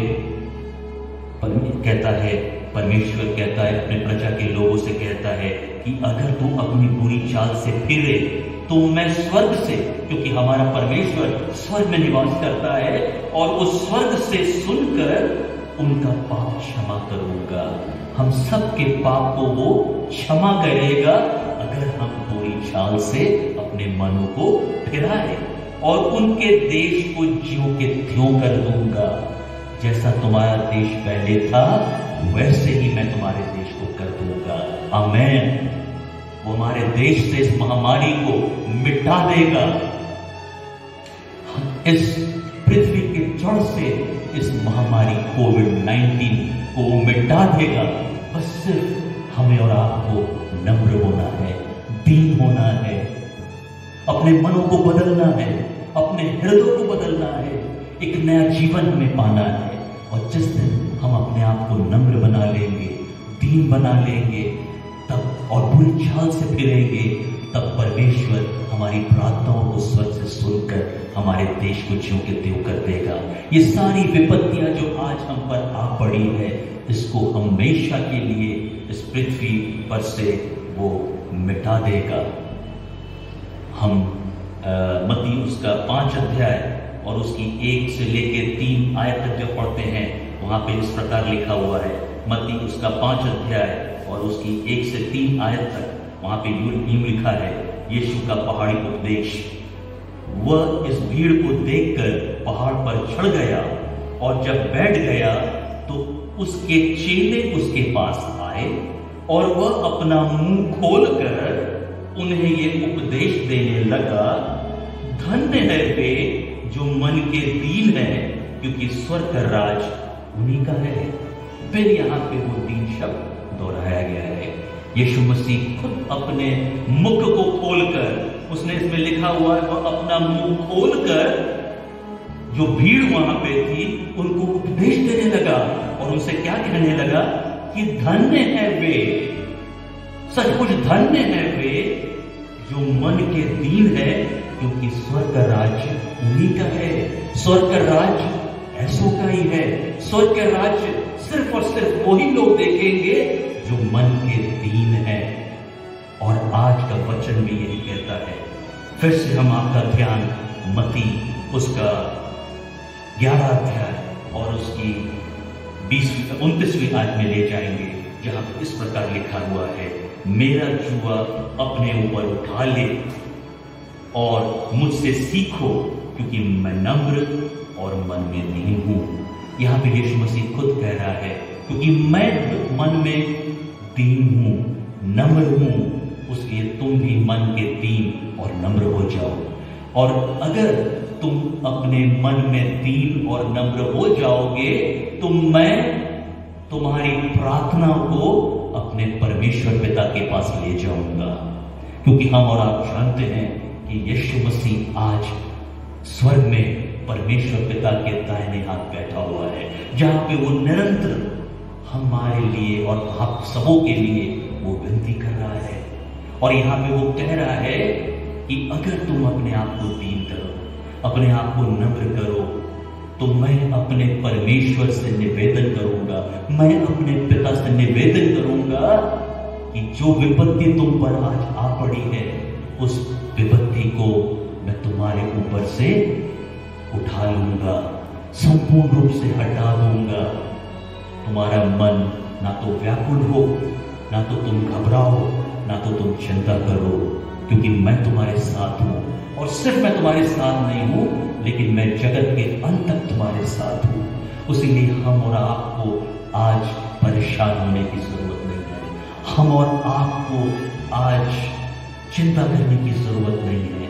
कहता है, परमेश्वर कहता है अपने प्रजा के लोगों से कहता है कि अगर तू अपनी बुरी चाल से फिरे तो मैं स्वर्ग से, क्योंकि हमारा परमेश्वर स्वर्ग में निवास करता है, और उस स्वर्ग से सुनकर उनका पाप क्षमा करूंगा। हम सबके पाप को वो क्षमा करेगा अगर हम बुरी चाल से अपने मनों को फिराए, और उनके देश को ज्यों के त्यों कर दूंगा। जैसा तुम्हारा देश पहले था वैसे ही मैं तुम्हारे देश को कर दूंगा। आमीन। वो हमारे देश से इस महामारी को मिटा देगा, इस पृथ्वी के जड़ से इस महामारी कोविड-19 को मिटा देगा। बस सिर्फ हमें और आपको नम्र होना है, दीन होना है, अपने मनों को बदलना है, अपने हृदय को बदलना है, एक नया जीवन हमें पाना है। और जिस दिन हम अपने आप को नम्र बना लेंगे, दीन बना लेंगे, तब और बुरी चाल से फिरेंगे, तब परमेश्वर हमारी प्रार्थनाओं को स्वर्ग से सुनकर हमारे देश को ज्यों के त्यों कर देगा। ये सारी विपत्तियां जो आज हम पर आ पड़ी है, इसको हमेशा के लिए इस पृथ्वी पर से वो मिटा देगा। हम मत्ती उसका 5 अध्याय और उसकी 1 से लेकर 3 आयत तक जब पढ़ते हैं, वहां पे इस प्रकार लिखा हुआ है। मत्ती उसका 5 अध्याय और उसकी 1 से 3 आयत तक, वहां पे यूं लिखा है, यीशु का पहाड़ी उपदेश। वह इस भीड़ को देखकर पहाड़ पर चढ़ गया, और जब बैठ गया तो उसके चेले उसके पास आए और वह अपना मुंह खोलकर उन्हें ये उपदेश देने लगा, धन्य है वे जो मन के दीन है, क्योंकि स्वर्ग का राज उन्हीं का है। फिर यहाँ पे वो दीन शब्द दोहराया गया है। यीशु मसीह खुद अपने मुख को खोलकर, उसने इसमें लिखा हुआ है, वह अपना मुंह खोलकर जो भीड़ वहां पे थी उनको उपदेश देने लगा और उनसे क्या कहने लगा कि धन्य है वे, सचमुच धन्य है वे जो मन के दीन है, क्योंकि स्वर्ग का राज्य उन्हीं का है। स्वर्ग का राज्य ऐसों का ही है। स्वर्ग का राज्य सिर्फ और सिर्फ वही लोग देखेंगे जो मन के दीन है। और आज का वचन भी यही कहता है। फिर से हम आपका ध्यान मत्ती उसका 11 अध्याय और उसकी 29वीं आयत में ले जाएंगे, जहां पर इस प्रकार लिखा हुआ है, मेरा जुआ अपने ऊपर उठा ले और मुझसे सीखो, क्योंकि मैं नम्र और मन में दीन हूं। यहां पे यीशु मसीह खुद कह रहा है, क्योंकि मैं मन में दीन हूं, नम्र हूं, उसलिए तुम भी मन के दीन और नम्र हो जाओ। और अगर तुम अपने मन में दीन और नम्र हो जाओगे तो मैं तुम्हारी प्रार्थना को अपने परमेश्वर पिता के पास ले जाऊंगा। क्योंकि हम और आप जानते हैं कि यीशु मसीह आज स्वर्ग में परमेश्वर पिता के दाहिने हाथ बैठा हुआ है, जहां पे वो निरंतर हमारे लिए और आप सबों के लिए वो विनती कर रहा है। और यहां पे वो कह रहा है कि अगर तुम अपने आप को दीन करो, अपने आप को नम्र करो, तो मैं अपने परमेश्वर से निवेदन करूंगा, मैं अपने पिता से निवेदन करूंगा कि जो विपत्ति तुम पर आज आ पड़ी है, उस विपत्ति को मैं तुम्हारे ऊपर से उठा लूंगा, संपूर्ण रूप से हटा दूंगा। तुम्हारा मन ना तो व्याकुल हो, ना तो तुम घबराओ, ना तो तुम चिंता करो, क्योंकि मैं तुम्हारे साथ हूं। और सिर्फ मैं तुम्हारे साथ नहीं हूं, लेकिन मैं जगत के अंत तक तुम्हारे साथ हूं। उसीलिए हम और आपको आज परेशान होने की जरूरत नहीं है। हम और आपको आज चिंता करने की जरूरत नहीं है।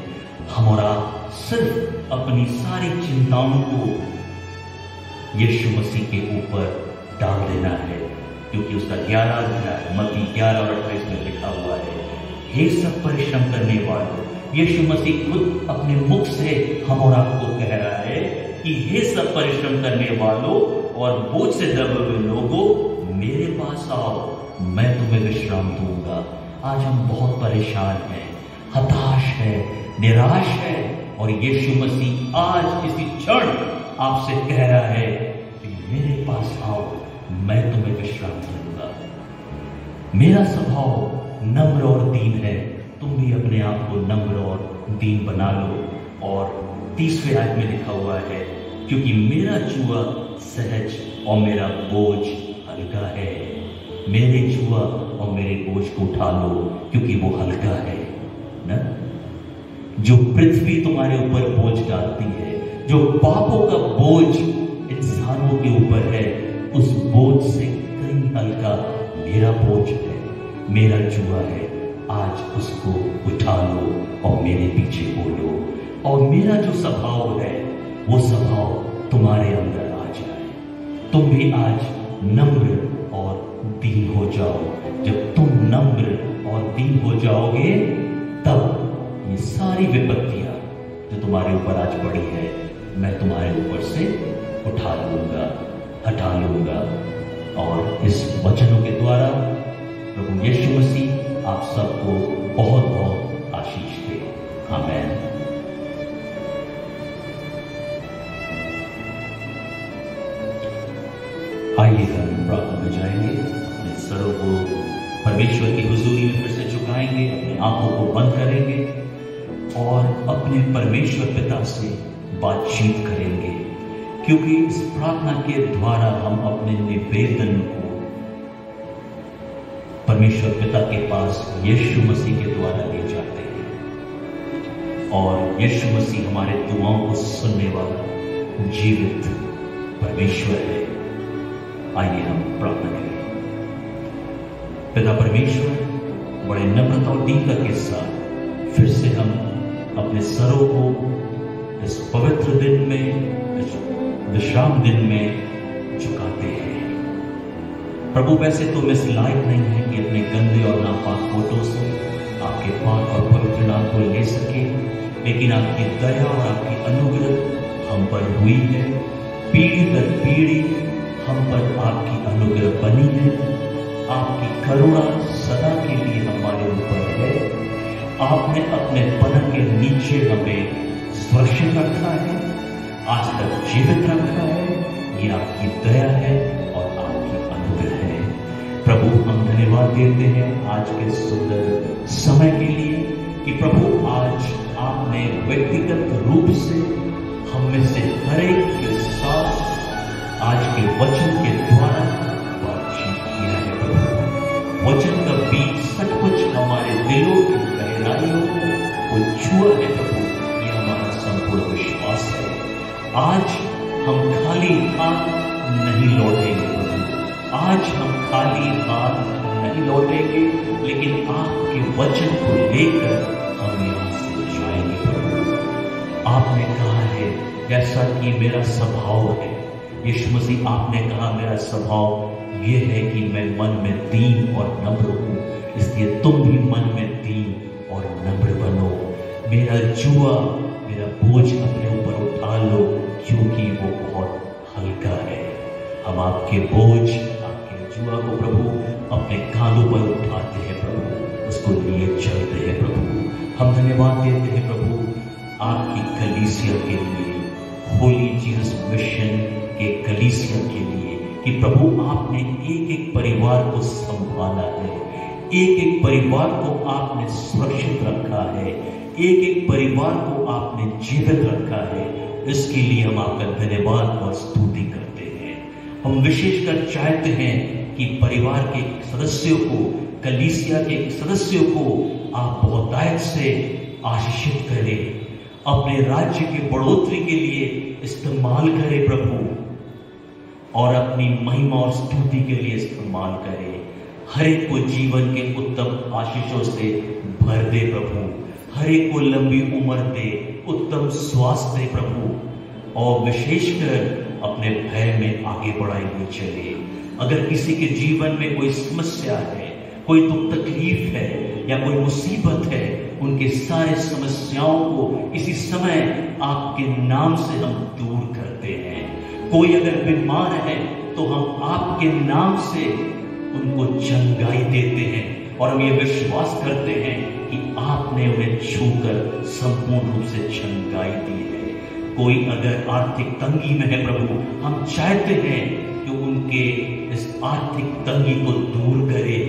हम और आप सिर्फ अपनी सारी चिंताओं को यीशु मसीह के ऊपर डाल देना है, क्योंकि उसका 11 अध्याय मत्ती 11 और 28 में लिखा हुआ है, हे सब परिश्रम करने वालों, यीशु मसीह खुद अपने मुख से हम और आपको कह रहा है कि हे सब परिश्रम करने वालों और बोझ से दबे हुए लोगों, मेरे पास आओ, मैं तुम्हें विश्राम दूंगा। आज हम बहुत परेशान हैं, हताश है, निराश है, और यीशु मसीह आज इसी क्षण आपसे कह रहा है कि मेरे पास आओ, मैं तुम्हें विश्राम दूंगा। मेरा स्वभाव नम्र और दीन है, तुम भी अपने आप को नम्र और दीन बना लो। और 30वें आयत में लिखा हुआ है, क्योंकि मेरा जुआ सहज और मेरा बोझ हल्का है। मेरे जुआ और मेरे बोझ को उठा लो, क्योंकि वो हल्का है ना। जो पृथ्वी तुम्हारे ऊपर बोझ डालती है, जो पापों का बोझ इंसानों के ऊपर है, उस बोझ से कहीं हल्का मेरा बोझ है, मेरा जुआ है। आज उसको उठा लो और मेरे पीछे बोलो, और मेरा जो स्वभाव है वो स्वभाव तुम्हारे अंदर आ जाए। तुम भी आज नम्र और दीन हो जाओ। जब तुम नम्र और दीन हो जाओगे, तब ये सारी विपत्तियां जो तुम्हारे ऊपर आज पड़ी है, मैं तुम्हारे ऊपर से उठा लूंगा, हटा लूंगा। और इस वचनों के द्वारा प्रभु यीशु मसीह आप सबको बहुत बहुत आशीष दे। आमीन। आइए हम प्रार्थना में जाएंगे, अपने सरों को परमेश्वर की हुजूरी में फिर से झुकाएंगे, अपनी आंखों को बंद करेंगे और अपने परमेश्वर पिता से बातचीत करेंगे, क्योंकि इस प्रार्थना के द्वारा हम अपने निवेदन को परमेश्वर पिता के पास यीशु मसीह के द्वारा ले जाते हैं। और यीशु मसीह हमारे दुआओं को सुनने वाला जीवित परमेश्वर है। आइए हम प्रार्थना करें। पिता परमेश्वर, बड़े नम्रता और दीनता के साथ फिर से हम अपने सरों को इस पवित्र दिन में, इस विश्राम दिन में झुकाते हैं। प्रभु, वैसे तुम इस लायक नहीं है कि अपने गंदे और नापाक फोटो से आपके पाक और पवित्र नाम को ले सके, लेकिन आपकी दया और आपकी अनुग्रह हम पर हुई है। पीढ़ी दर पीढ़ी हम पर आपकी अनुग्रह बनी है। आपकी करुणा सदा के लिए हमारे ऊपर है। आपने अपने पलंग के नीचे हमें सुरक्षित रखा है, आज तक जीवित रखा है। ये आपकी दया है और आपकी अनुग्रह है। प्रभु, हम धन्यवाद देते हैं आज के सुंदर समय के लिए कि प्रभु आज आपने व्यक्तिगत रूप से हम में से हर एक के साथ आज के वचन के द्वारा बातचीत किया है। प्रभु, वचन का बीज सचमुच हमारे दिलों की गहराइयों को छुआ है। प्रभु, ये हमारा संपूर्ण विश्वास है। आज हम खाली हाथ नहीं लौटेंगे प्रभु, आज हम खाली हाथ नहीं लौटेंगे, लेकिन आपके वचन को लेकर हम यहां से जाएंगे। प्रभु, आपने कहा है जैसा कि मेरा स्वभाव है, यीशु मसीह आपने कहा मेरा स्वभाव यह है कि मैं मन में दीन और नम्र हूं, इसलिए तुम भी मन में दीन और नम्र बनो। मेरा जुआ, मेरा बोझ अपने ऊपर उठा लो, क्योंकि वो बहुत हल्का है। हम आपके बोझ, आपके जुआ को प्रभु अपने कांधों पर उठाते हैं प्रभु, उसको लिए चलते हैं प्रभु। हम धन्यवाद देते हैं प्रभु आपकी कलीसिया के लिए, होली जीसस मिशन के कलीसिया के लिए, कि प्रभु आपने एक एक परिवार को संभाला है, एक एक परिवार को आपने सुरक्षित रखा है, एक एक परिवार को आपने जीवित रखा है। इसके लिए हम आपका धन्यवाद और स्तुति करते हैं। हम विशेषकर चाहते हैं कि परिवार के सदस्यों को, कलीसिया के सदस्यों को आप बहुतायत से आशीषित करें, अपने राज्य की बढ़ोतरी के लिए इस्तेमाल करें प्रभु, और अपनी महिमा और स्तुति के लिए इस्तेमाल करें। हर एक को जीवन के उत्तम आशीषों से भर दे प्रभु, हर एक को लंबी उम्र दे, उत्तम स्वास्थ्य दे प्रभु, और विशेषकर अपने भय में आगे बढ़ाए हुए चले। अगर किसी के जीवन में कोई समस्या है, कोई दुख तकलीफ है या कोई मुसीबत है, उनके सारे समस्याओं को इसी समय आपके नाम से हम दूर करते हैं। कोई अगर बीमार है तो हम आपके नाम से उनको चंगाई देते हैं, और हम ये विश्वास करते हैं कि आपने उन्हें छूकर संपूर्ण रूप से चंगाई दी है। कोई अगर आर्थिक तंगी में है प्रभु, हम चाहते हैं कि उनके इस आर्थिक तंगी को दूर करे,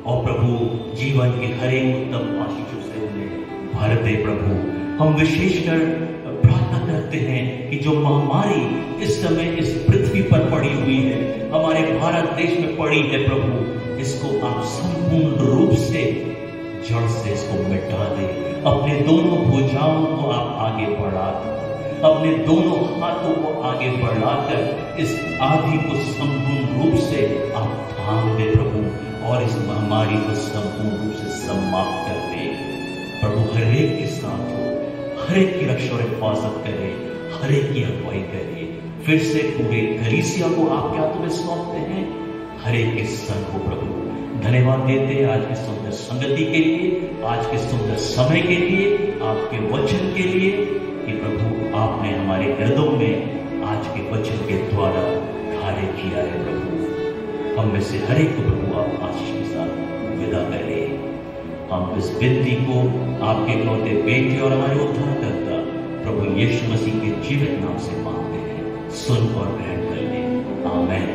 और प्रभु जीवन के हर एक उत्तम आशीषों से उन्हें भर दे प्रभु। हम विशेषकर प्रार्थना करते हैं कि जो महामारी इस समय इस पृथ्वी पर पड़ी हुई है, हमारे भारत देश में पड़ी है प्रभु, इसको आप संपूर्ण रूप से जड़ से इसको मिटा दे। अपने दोनों भुजाओं को आप आगे बढ़ा, अपने दोनों हाथों को आगे बढ़ाकर इस आदि को संपूर्ण रूप से आप थाम दे प्रभु, और इस महामारी को संपूर्ण रूप से समाप्त कर दे प्रभु। हर एक के साथ हो, हर एक की रक्षा और हिफाजत करे, हर एक की अगुवाई करे। फिर से पूरे कलीसिया को आपके हाथों में सौंपते हैं, हर एक के संग हो प्रभु। धन्यवाद देते हैं आज की सुंदर संगति के लिए, आज के सुंदर समय के लिए, आपके वचन के लिए, कि प्रभु आपने हमारे हृदयों में आज के वचन के द्वारा कार्य किया है प्रभु। हम में से हर एक को प्रभु आप आशीष के साथ विदा करें। हम इस विनती को आपके इकलौते बेटे और हमारे उद्धारकर्ता प्रभु यीशु मसीह के जीवित नाम से मांगते हैं, सुन और ग्रहण कर लें। आमीन।